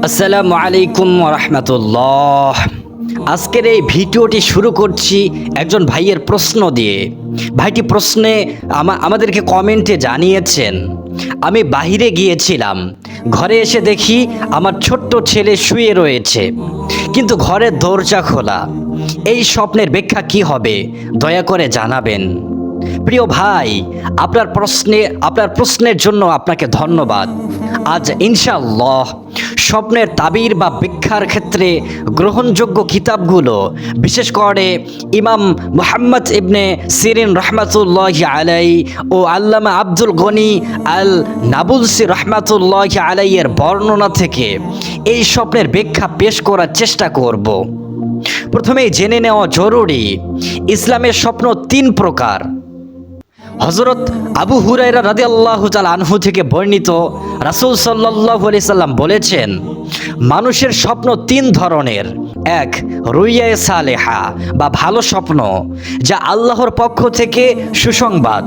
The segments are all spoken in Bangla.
আসসালামু আলাইকুম রাহমাতুল্লাহ। আজকের এই ভিডিওটি শুরু করছি একজন ভাইয়ের প্রশ্ন দিয়ে। ভাইটি প্রশ্নে আমাদেরকে কমেন্টে জানিয়েছেন, আমি বাহিরে গিয়েছিলাম, ঘরে এসে দেখি আমার ছোট্ট ছেলে শুয়ে রয়েছে, কিন্তু ঘরের দরজা খোলা। এই স্বপ্নের ব্যাখ্যা কি হবে, দয়া করে জানাবেন। প্রিয় ভাই, আপনার প্রশ্নের জন্য আপনাকে ধন্যবাদ। আজ ইনশাআল্লাহ স্বপ্নের তাবির বা ব্যাখ্যার ক্ষেত্রে গ্রহণযোগ্য কিতাবগুলো, বিশেষ করে ইমাম মুহাম্মদ ইবনে সিরিন রহমাতুল্লাহি আলাইহি ও আল্লামা আব্দুল গনি আল নাবুলসি রহমাতুল্লাহি আলাইহির বর্ণনা থেকে এই স্বপ্নের ব্যাখ্যা পেশ করার চেষ্টা করব। প্রথমেই জেনে নেওয়া জরুরি, ইসলামের স্বপ্ন তিন প্রকার। হযরত আবু হুরায়রা রাদিয়াল্লাহু তাআলা আনহু থেকে বর্ণিত, রাসূল সাল্লাল্লাহু আলাইহি সাল্লাম বলেছেন, মানুষের স্বপ্ন তিন ধরনের। এক, রুইয়ায়ে সালেহা বা ভালো স্বপ্ন, যা আল্লাহর পক্ষ থেকে সুসংবাদ।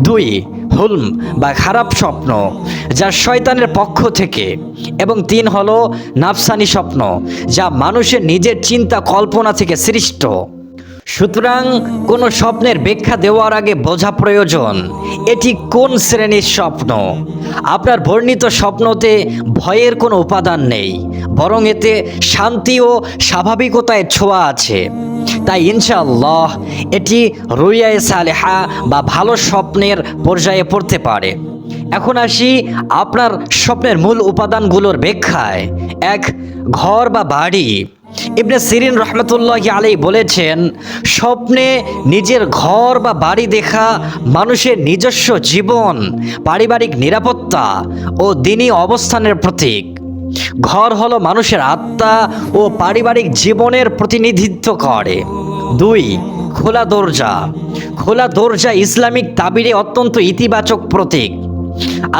দুই, হুলম বা খারাপ স্বপ্ন, যা শয়তানের পক্ষ থেকে। এবং তিন হলো নাফসানি স্বপ্ন, যা মানুষের নিজের চিন্তা কল্পনা থেকে সৃষ্ট। সুতরাং কোনো স্বপ্নের ব্যাখ্যা দেওয়ার আগে বোঝা প্রয়োজন এটি কোন শ্রেণীর স্বপ্ন। আপনার বর্ণিত স্বপ্নতে ভয়ের কোনো উপাদান নেই, বরং এতে শান্তি ও স্বাভাবিকতায় ছোঁয়া আছে। তাই ইনশাআল্লাহ এটি রুইয়ায়ে সালেহা বা ভালো স্বপ্নের পর্যায়ে পড়তে পারে। এখন আসি আপনার স্বপ্নের মূল উপাদানগুলোর ব্যাখ্যায়। এক, ঘর বা বাড়ি। ইবনে সিরিন রহমতুল্লাহি আলাইহি বলেছেন, স্বপ্নে নিজের ঘর বা বাড়ি দেখা মানুষের নিজস্ব জীবন, পারিবারিক নিরাপত্তা ও দ্বীনি অবস্থানের প্রতীক। ঘর হলো মানুষের আত্মা ও পারিবারিক জীবনের প্রতিনিধিত্ব করে। দুই, খোলা দরজা। খোলা দরজা ইসলামিক তাবিরে অত্যন্ত ইতিবাচক প্রতীক।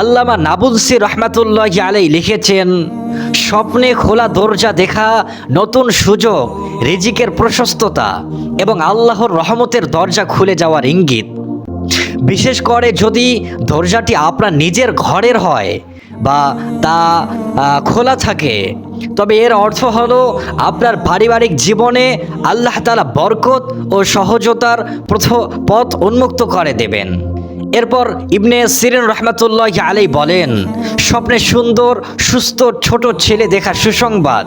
আল্লামা নাবুলসি রহমাতুল্লাহি আলাইহি লিখেছেন, স্বপ্নে খোলা দরজা দেখা নতুন সুযোগ, রিজিকের প্রশস্ততা এবং আল্লাহর রহমতের দরজা খুলে যাওয়ার ইঙ্গিত। বিশেষ করে যদি দরজাটি আপনার নিজের ঘরের হয় বা তা খোলা থাকে, তবে এর অর্থ হলো আপনার পারিবারিক জীবনে আল্লাহ তাআলা বরকত ও সহজতার পথ উন্মুক্ত করে দেবেন। এরপর ইবনে সিরিন রহমাতুল্লাহি আলাইহি বলেন, স্বপ্নে সুন্দর সুস্থ ছোট ছেলে দেখা সুসংবাদ,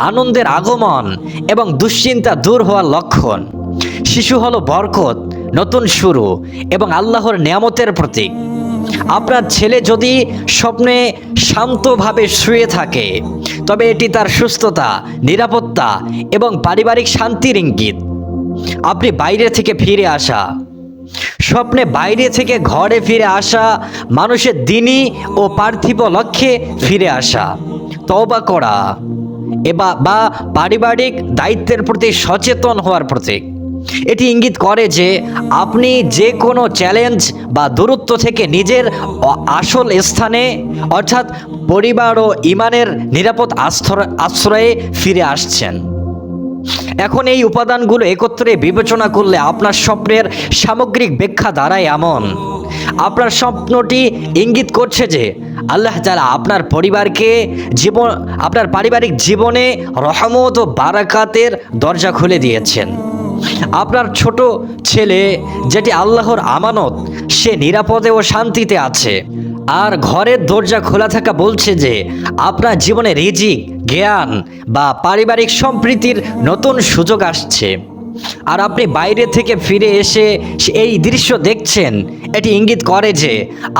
আনন্দের আগমন এবং দুশ্চিন্তা দূর হওয়ার লক্ষণ। শিশু হলো বরকত, নতুন শুরু এবং আল্লাহর নিয়ামতের প্রতীক। আপনার ছেলে যদি স্বপ্নে শান্তভাবে শুয়ে থাকে, তবে এটি তার সুস্থতা, নিরাপত্তা এবং পারিবারিক শান্তির ইঙ্গিত। আপনি বাইরে থেকে ফিরে আসা। স্বপ্নে বাইরে থেকে ঘরে ফিরে আসা মানুষের দ্বীনি ও পার্থিব লক্ষ্যে ফিরে আসা, তওবা করা বা পারিবারিক দায়িত্বের প্রতি সচেতন হওয়ার প্রতীক। এটি ইঙ্গিত করে যে আপনি যে কোনো চ্যালেঞ্জ বা দূরত্ব থেকে নিজের আসল স্থানে, অর্থাৎ পরিবার ও ঈমানের নিরাপদ আশ্রয়ে ফিরে আসছেন। এখন এই উপাদানগুলো একত্রে বিবেচনা করলে আপনার স্বপ্নের সামগ্রিক ব্যাখ্যা দাঁড়ায় এমন: আপনার স্বপ্নটি ইঙ্গিত করছে যে আল্লাহ তাআলা আপনার পারিবারিক জীবনে রহমত ও বারাকাতের দরজা খুলে দিয়েছেন। আপনার ছোট ছেলে, যেটি আল্লাহর আমানত, সে নিরাপদে ও শান্তিতে আছে। আর ঘরের দরজা খোলা থাকা বলছে যে আপনার জীবনে রিজিক, জ্ঞান বা পারিবারিক সম্প্রীতির নতুন সুযোগ আসছে। আর আপনি বাইরে থেকে ফিরে এসে এই দৃশ্য দেখছেন, এটি ইঙ্গিত করে যে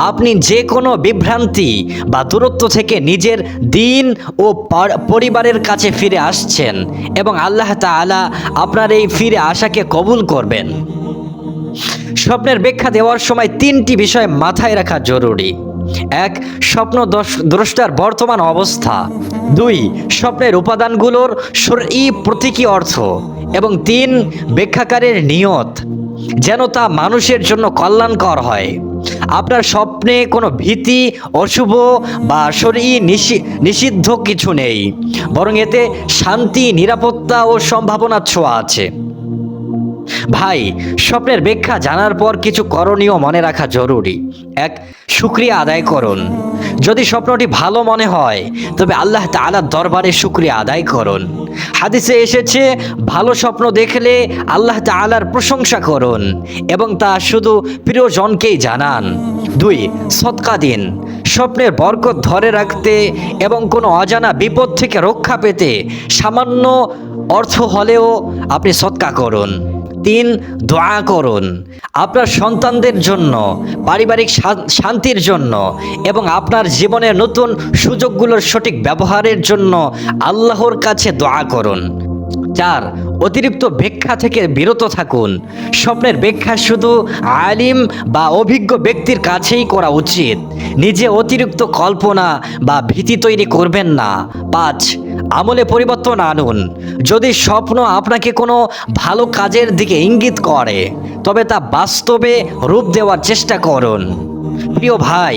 আপনি যে কোনো বিভ্রান্তি বা দূরত্ব থেকে নিজের দ্বীন ও পরিবারের কাছে ফিরে আসছেন এবং আল্লাহ তাআলা আপনার এই ফিরে আসাকে কবুল করবেন। স্বপ্নের ব্যাখ্যা দেওয়ার সময় তিনটি বিষয় মাথায় রাখা জরুরি। এক, স্বপ্ন দ্রষ্টার বর্তমান অবস্থা। দুই, স্বপ্নের উপাদানগুলোর শরঈ প্রতীকী অর্থ। এবং তিন, ব্যাখ্যাকারের নিয়ত, যেন তা মানুষের জন্য কল্যাণকর হয়। আপনার স্বপ্নে কোনো ভীতি, অশুভ বা শরঈ নিষিদ্ধ কিছু নেই, বরং এতে শান্তি, নিরাপত্তা ও সম্ভাবনার ছোঁয়া আছে। ভাই, স্বপ্নের ব্যাখ্যা জানার পর কিছু করণীয় মনে রাখা জরুরি। 1. শুকরিয়া আদায় করুন। যদি স্বপ্নটি ভালো মনে হয় তবে আল্লাহ তাআলার দরবারে শুকরিয়া আদায় করুন। হাদিসে এসেছে, ভালো স্বপ্ন দেখলে আল্লাহ তাআলার প্রশংসা করুন এবং তা শুধু প্রিয়জনকেই জানান। 2. সদকা দিন। স্বপ্নের বরকত ধরে রাখতে এবং কোনো অজানা বিপদ থেকে রক্ষা পেতে সামান্য অর্থ হলেও আপনি সদকা করুন। 3. দোয়া করুন। আপনার সন্তানদের জন্য, পারিবারিক শান্তির জন্য এবং আপনার জীবনের নতুন সুযোগগুলোর সঠিক ব্যবহারের জন্য আল্লাহর কাছে দোয়া করুন। 4. অতিরিক্ত ব্যাখ্যা থেকে বিরত থাকুন। স্বপ্নের ব্যাখ্যা শুধু আলিম বা অভিজ্ঞ ব্যক্তির কাছেই করা উচিত। নিজে অতিরিক্ত কল্পনা বা ভীতি তৈরি করবেন না। 5. আমলে পরিবর্তন আনুন। যদি স্বপ্ন আপনাকে কোনো ভালো কাজের দিকে ইঙ্গিত করে তবে তা বাস্তবে রূপ দেওয়ার চেষ্টা করুন। প্রিয় ভাই,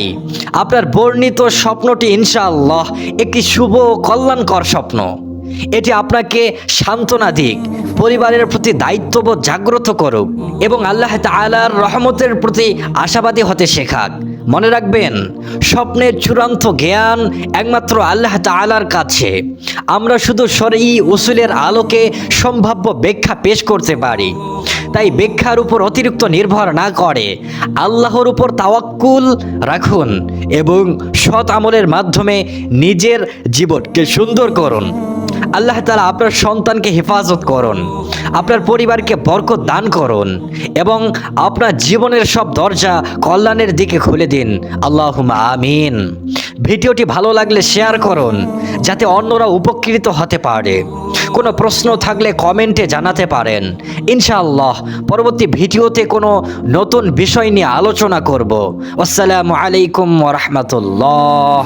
আপনার বর্ণিত স্বপ্নটি ইনশাআল্লাহ একটি শুভ ও কল্যাণকর স্বপ্ন। এটি আপনাকে সান্ত্বনা দিক, পরিবারের প্রতি দায়িত্ববোধ জাগ্রত করুক এবং আল্লাহ তাআলার রহমতের প্রতি আশাবাদী হতে শেখাক। মনে রাখবেন, স্বপ্নের চূড়ান্ত জ্ঞান একমাত্র আল্লাহ তাআলার কাছে। আমরা শুধু শরঈ উসুলের আলোকে সম্ভাব্য ব্যাখ্যা পেশ করতে পারি। তাই ব্যাখ্যার উপর অতিরিক্ত নির্ভর না করে আল্লাহর উপর তাওয়াক্কুল রাখুন এবং সৎ আমলের মাধ্যমে নিজের জীবনকে সুন্দর করুন। আল্লাহ তাআলা আপনার সন্তানকে হেফাজত করুন, আপনার পরিবারকে বরকত দান করুন এবং আপনার জীবনের সব দরজা কল্যাণের দিকে খুলে দিন। আল্লাহুম্মা আমিন। ভিডিওটি ভালো লাগলে শেয়ার করুন যাতে অন্যরা উপকৃত হতে পারে। কোনো প্রশ্ন থাকলে কমেন্টে জানাতে পারেন। ইনশাআল্লাহ পরবর্তী ভিডিওতে কোনো নতুন বিষয় নিয়ে আলোচনা করব। আসসালামু আলাইকুম ওয়া রাহমাতুল্লাহ।